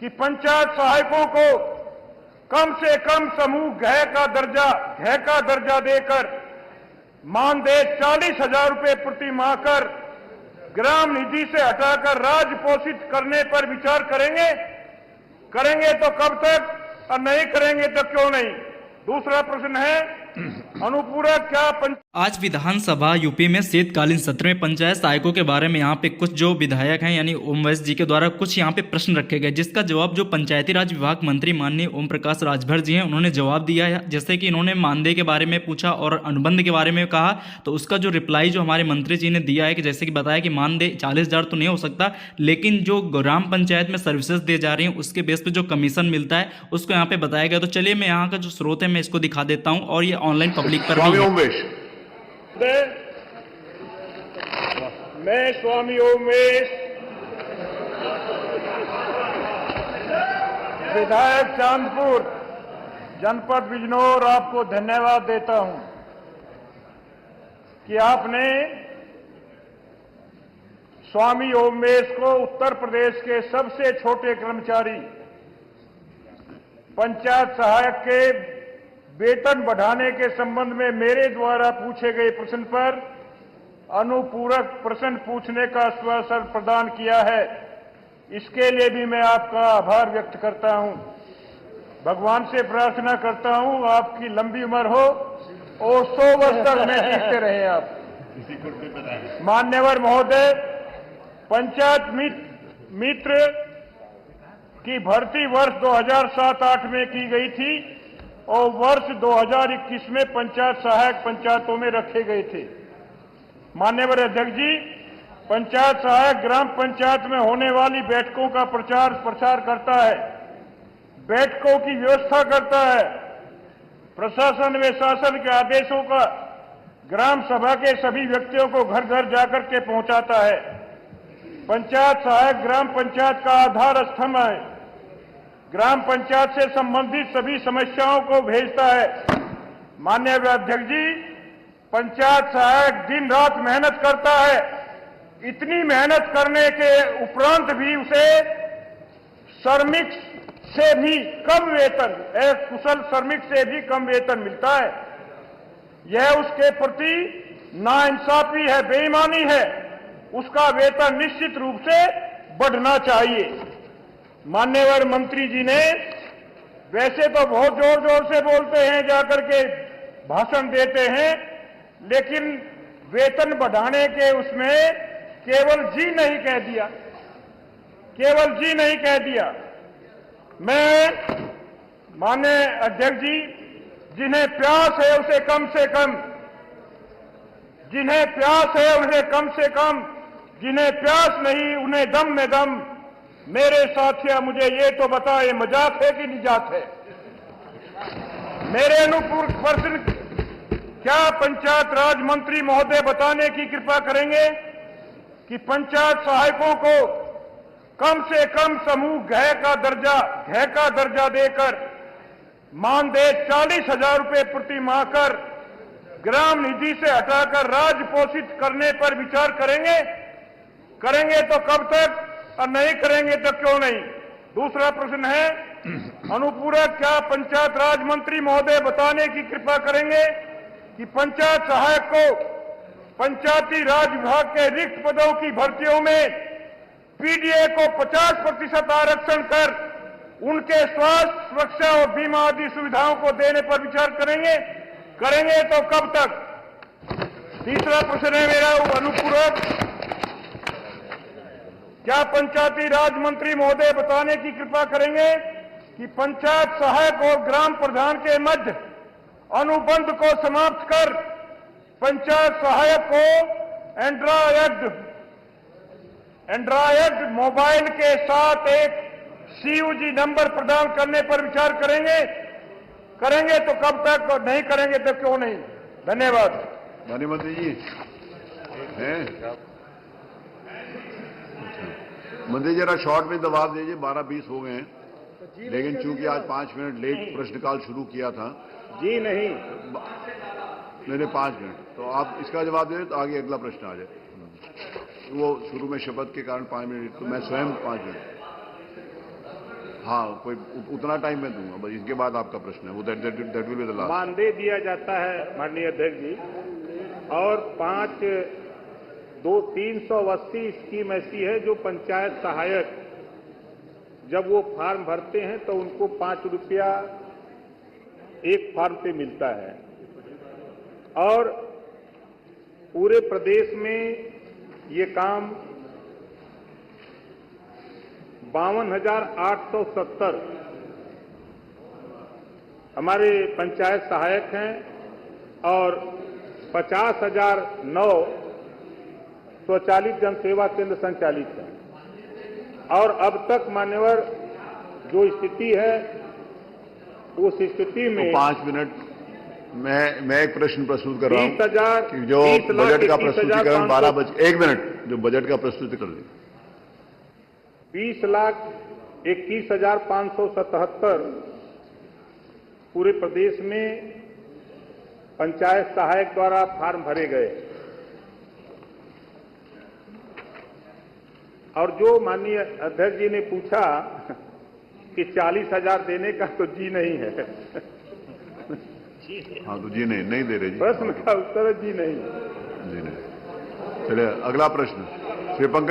कि पंचायत सहायकों को कम से कम समूह घ का दर्जा देकर मानदेय 40,000 रुपये प्रति माह कर ग्राम निधि से हटाकर राज्य पोषित करने पर विचार करेंगे तो कब तक और नहीं करेंगे तो क्यों नहीं। दूसरा प्रश्न है अनुपूरक क्या आज विधानसभा यूपी में शीतकालीन सत्र में पंचायत सहायकों के बारे में यहाँ पे कुछ जो विधायक हैं यानी ओम वैश्य जी के द्वारा कुछ यहाँ पे प्रश्न रखे गए, जिसका जवाब जो पंचायती राज विभाग मंत्री माननीय ओम प्रकाश राजभर जी हैं उन्होंने जवाब दिया है। जैसे कि इन्होंने मानदेय के बारे में पूछा और अनुबंध के बारे में कहा, तो उसका जो रिप्लाई जो हमारे मंत्री जी ने दिया है कि जैसे कि बताया कि मानदेय 40,000 तो नहीं हो सकता, लेकिन जो ग्राम पंचायत में सर्विसेज दी जा रही हैं उसके बेस पर जो कमीशन मिलता है उसको यहाँ पे बताया गया। तो चलिए मैं यहाँ का जो स्रोत है मैं इसको दिखा देता हूँ और ये ऑनलाइन पब्लिक पर मैं स्वामी ओमेश विधायक चांदपुर जनपद बिजनौर आपको धन्यवाद देता हूं कि आपने स्वामी ओमेश को उत्तर प्रदेश के सबसे छोटे कर्मचारी पंचायत सहायक के वेतन बढ़ाने के संबंध में मेरे द्वारा पूछे गए प्रश्न पर अनुपूरक प्रश्न पूछने का आश्वासन प्रदान किया है। इसके लिए भी मैं आपका आभार व्यक्त करता हूं। भगवान से प्रार्थना करता हूं आपकी लंबी उम्र हो और 100 वर्ष तक में जीते रहे आप। मान्यवर महोदय, पंचायत मित्र की भर्ती वर्ष 2007-8 में की गई थी और वर्ष 2021 में पंचायत सहायक पंचायतों में रखे गए थे। माननीय अध्यक्ष जी, पंचायत सहायक ग्राम पंचायत में होने वाली बैठकों का प्रसार करता है, बैठकों की व्यवस्था करता है, प्रशासन व शासन के आदेशों का ग्राम सभा के सभी व्यक्तियों को घर घर जाकर के पहुंचाता है। पंचायत सहायक ग्राम पंचायत का आधार स्तंभ है, ग्राम पंचायत से संबंधित सभी समस्याओं को भेजता है। माननीय अध्यक्ष जी, पंचायत सहायक दिन रात मेहनत करता है। इतनी मेहनत करने के उपरांत भी उसे श्रमिक से भी कम वेतन, एक कुशल श्रमिक से भी कम वेतन मिलता है। यह उसके प्रति नाइंसाफी है, बेईमानी है। उसका वेतन निश्चित रूप से बढ़ना चाहिए। मान्यवर मंत्री जी ने वैसे तो बहुत जोर जोर से बोलते हैं, जाकर के भाषण देते हैं, लेकिन वेतन बढ़ाने के उसमें केवल जी नहीं कह दिया, केवल जी नहीं कह दिया। मैं माननीय अध्यक्ष जी, जिन्हें प्यास है उसे कम से कम, जिन्हें प्यास है उन्हें कम से कम, जिन्हें प्यास नहीं उन्हें दम में दम। मेरे साथिया, मुझे ये तो बताए मजाक है कि निजात है। मेरे अनुपूरक प्रश्न क्या पंचायत राज मंत्री महोदय बताने की कृपा करेंगे कि पंचायत सहायकों को कम से कम समूह घ का दर्जा देकर मानदेय 40,000 रुपये प्रति माह कर ग्राम निधि से हटाकर राज्य पोषित करने पर विचार करेंगे तो कब तक और नहीं करेंगे तो क्यों नहीं। दूसरा प्रश्न है अनुपूरक क्या पंचायत राज मंत्री महोदय बताने की कृपा करेंगे कि पंचायत सहायक को पंचायती राज विभाग के रिक्त पदों की भर्तियों में पीडीए को 50% आरक्षण कर उनके स्वास्थ्य, सुरक्षा और बीमा आदि सुविधाओं को देने पर विचार करेंगे तो कब तक। तीसरा प्रश्न है मेरा अनुपूरक क्या पंचायती राज मंत्री महोदय बताने की कृपा करेंगे कि पंचायत सहायक और ग्राम प्रधान के मध्य अनुबंध को समाप्त कर पंचायत सहायक को एंड्रॉयड मोबाइल के साथ एक सीयूजी नंबर प्रदान करने पर विचार करेंगे तो कब तक और नहीं करेंगे तो क्यों नहीं। धन्यवाद। माननीय मंत्री जी मंत्री जरा शॉर्ट में जवाब दीजिए। 12:20 हो गए हैं, लेकिन चूंकि आज 5 मिनट लेट प्रश्नकाल शुरू किया था। जी नहीं, मैंने 5 मिनट, तो आप इसका जवाब दे तो आगे अगला प्रश्न आ जाए। वो शुरू में शपथ के कारण 5 मिनट, तो मैं स्वयं 5 मिनट। हाँ, कोई उतना टाइम मैं दूंगा, बस इसके बाद आपका प्रश्न है वो, that will be the last. मानदेय दिया जाता है माननीय अध्यक्ष जी, और 380 स्कीम ऐसी है जो पंचायत सहायक जब वो फॉर्म भरते हैं तो उनको 5 रुपया एक फॉर्म पे मिलता है, और पूरे प्रदेश में ये काम 52,870 हमारे पंचायत सहायक हैं और 50,009 स्वचालित जनसेवा केंद्र संचालित हैं। और अब तक मान्यवर जो स्थिति है उस स्थिति में तो 5 मिनट मैं एक प्रश्न प्रस्तुत कर रहा हूं 20,000 कि जो बजट का प्रस्तुतिकरण 12 बजे 1 मिनट जो बजट का प्रस्तुतिकरण 20,21,577 पूरे प्रदेश में पंचायत सहायक द्वारा फॉर्म भरे गए, और जो माननीय अध्यक्ष जी ने पूछा कि 40,000 देने का, तो जी नहीं है। हाँ, तो जी नहीं दे रहे जी, प्रश्न का उत्तर जी नहीं। जी नहीं। चलिए अगला प्रश्न, श्री पंकज।